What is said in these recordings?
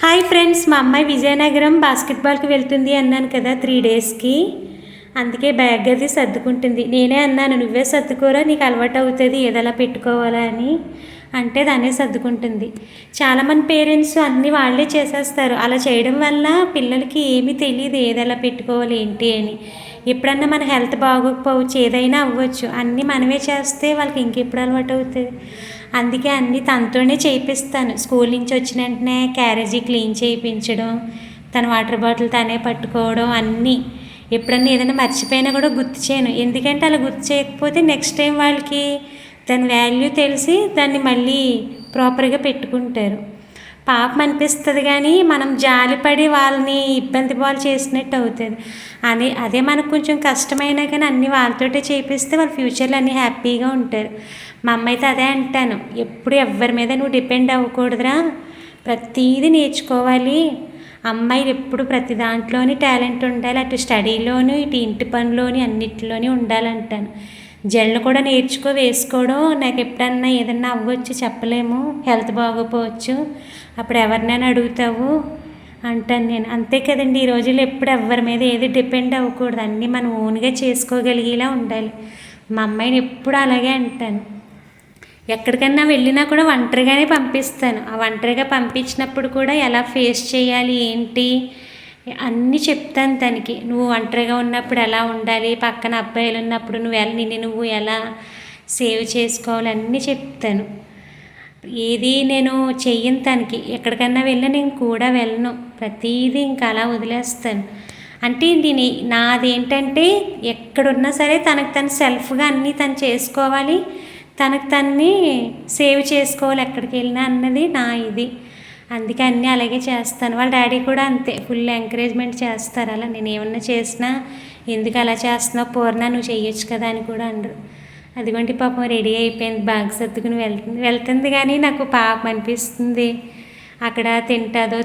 Hi friends, మా అమ్మాయి విజయనగరం బాస్కెట్బాల్కి వెళ్తుంది అన్నాను కదా 3 డేస్కి. అందుకే బ్యాగ్ అది సర్దుకుంటుంది. నేనే అన్నాను, నువ్వే సర్దుకోరా, నీకు అలవాటు అవుతుంది ఏదలా పెట్టుకోవాలా అని. అంటే దాన్నే సర్దుకుంటుంది. చాలామంది పేరెంట్స్ అన్నీ వాళ్ళే చేసేస్తారు. అలా చేయడం వల్ల పిల్లలకి ఏమీ తెలియదు ఏదలా పెట్టుకోవాలి ఏంటి అని. ఎప్పుడన్నా మన హెల్త్ బాగోకపోవచ్చు, ఏదైనా అవ్వచ్చు. అన్నీ మనమే చేస్తే వాళ్ళకి ఇంకెప్పుడు అలవాటు అవుతుంది. అందుకే అన్నీ తనతోనే చేయిస్తాను. స్కూల్ నుంచి వచ్చిన వెంటనే క్యారేజీ క్లీన్ చేయించడం, తన వాటర్ బాటిల్ తనే పట్టుకోవడం అన్నీ. ఎప్పుడన్నా ఏదైనా మర్చిపోయినా కూడా గుర్తు చేయను. ఎందుకంటే అలా గుర్తు చేయకపోతే నెక్స్ట్ టైం వాళ్ళకి దాని వాల్యూ తెలిసి దాన్ని మళ్ళీ ప్రాపర్గా పెట్టుకుంటారు. పాపం అనిపిస్తుంది, కానీ మనం జాలిపడి వాళ్ళని ఇబ్బంది పాలు చేసినట్టు అవుతుంది. అదే మనకు కొంచెం కష్టమైనా కానీ అన్నీ వాళ్ళతోటే చేపిస్తే వాళ్ళ ఫ్యూచర్లో అన్నీ హ్యాపీగా ఉంటారు. మా అమ్మ అయితే అదే అంటాను, ఎప్పుడు ఎవరి మీద నువ్వు డిపెండ్ అవ్వకూడదురా, ప్రతీది నేర్చుకోవాలి. అమ్మాయిలు ఎప్పుడు ప్రతి దాంట్లోని టాలెంట్ ఉండాలి, అటు స్టడీలోను ఇటు ఇంటి పనిలోని అన్నిటిలోని ఉండాలంటాను. జడలు కూడా నేర్చుకో, వేసుకోవడం. నాకు ఎప్పుడన్నా ఏదన్నా అవ్వచ్చు, చెప్పలేము, హెల్త్ బాగోపోవచ్చు, అప్పుడు ఎవరినైనా అడుగుతావు అంటాను నేను. అంతే కదండి, ఈ రోజుల్లో ఎప్పుడు ఎవరి మీద ఏది డిపెండ్ అవ్వకూడదు, అన్నీ మనం ఓన్గా చేసుకోగలిగేలా ఉండాలి. మా అమ్మాయిని ఎప్పుడు అలాగే అంటాను. ఎక్కడికన్నా వెళ్ళినా కూడా ఒంటరిగానే పంపిస్తాను. ఆ ఒంటరిగా పంపించినప్పుడు కూడా ఎలా ఫేస్ చేయాలి ఏంటి అన్నీ చెప్తాను తనకి. నువ్వు ఒంటరిగా ఉన్నప్పుడు ఎలా ఉండాలి, పక్కన అబ్బాయిలు ఉన్నప్పుడు నువ్వు ఎలా సేవ్ చేసుకోవాలి అన్నీ చెప్తాను. ఏది నేను చెయ్యను తనకి. ఎక్కడికన్నా వెళ్ళినా నేను కూడా వెళ్ళను, ప్రతీదీ ఇంకా అలా వదిలేస్తాను. అంటే నాదేంటంటే ఎక్కడున్నా సరే తనకు తను సెల్ఫ్గా అన్నీ తను చేసుకోవాలి, తనకు తన్ని సేవ్ చేసుకోవాలి ఎక్కడికి వెళ్ళినా అన్నది నా ఇది. అందుకే అన్నీ అలాగే చేస్తాను. వాళ్ళ డాడీ కూడా అంతే, ఫుల్ ఎంకరేజ్మెంట్ చేస్తారు. అలా నేను ఏమన్నా చేసినా ఎందుకు అలా చేస్తున్నావు పూర్ణ, నువ్వు చెయ్యొచ్చు కదా అని కూడా అనరు. అదిగోండి పాపం రెడీ అయిపోయింది, బ్యాగ్ సర్దుకుని వెళ్తుంది కానీ నాకు పాపం అనిపిస్తుంది. అక్కడ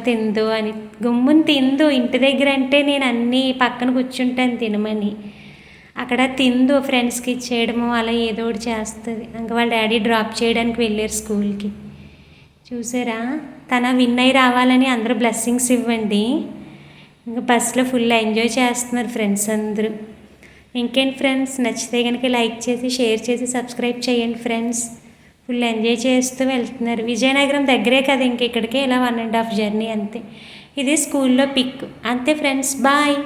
తిందో అని. గుమ్ముని తిందు, ఇంటి దగ్గర అంటే నేను అన్నీ పక్కన కూర్చుంటాను తినమని. అక్కడ తిందు, ఫ్రెండ్స్కి ఇచ్చేయడము అలా ఏదో ఒకటి చేస్తుంది. ఇంకా వాళ్ళ డాడీ డ్రాప్ చేయడానికి వెళ్ళారు స్కూల్కి. చూసారా, తన విన్ అయి రావాలని అందరూ బ్లెస్సింగ్స్ ఇవ్వండి. ఇంకా బస్సులో ఫుల్ ఎంజాయ్ చేస్తున్నారు ఫ్రెండ్స్ అందరూ. ఇంకేంటి ఫ్రెండ్స్, నచ్చితే కనుక లైక్ చేసి షేర్ చేసి సబ్స్క్రైబ్ చేయండి ఫ్రెండ్స్. ఫుల్ ఎంజాయ్ చేస్తూ వెళ్తున్నారు. విజయనగరం దగ్గరే కదా, ఇక్కడికే ఇలా 1.5 జర్నీ అంతే. ఇది స్కూల్లో పిక్ అంతే ఫ్రెండ్స్. బాయ్.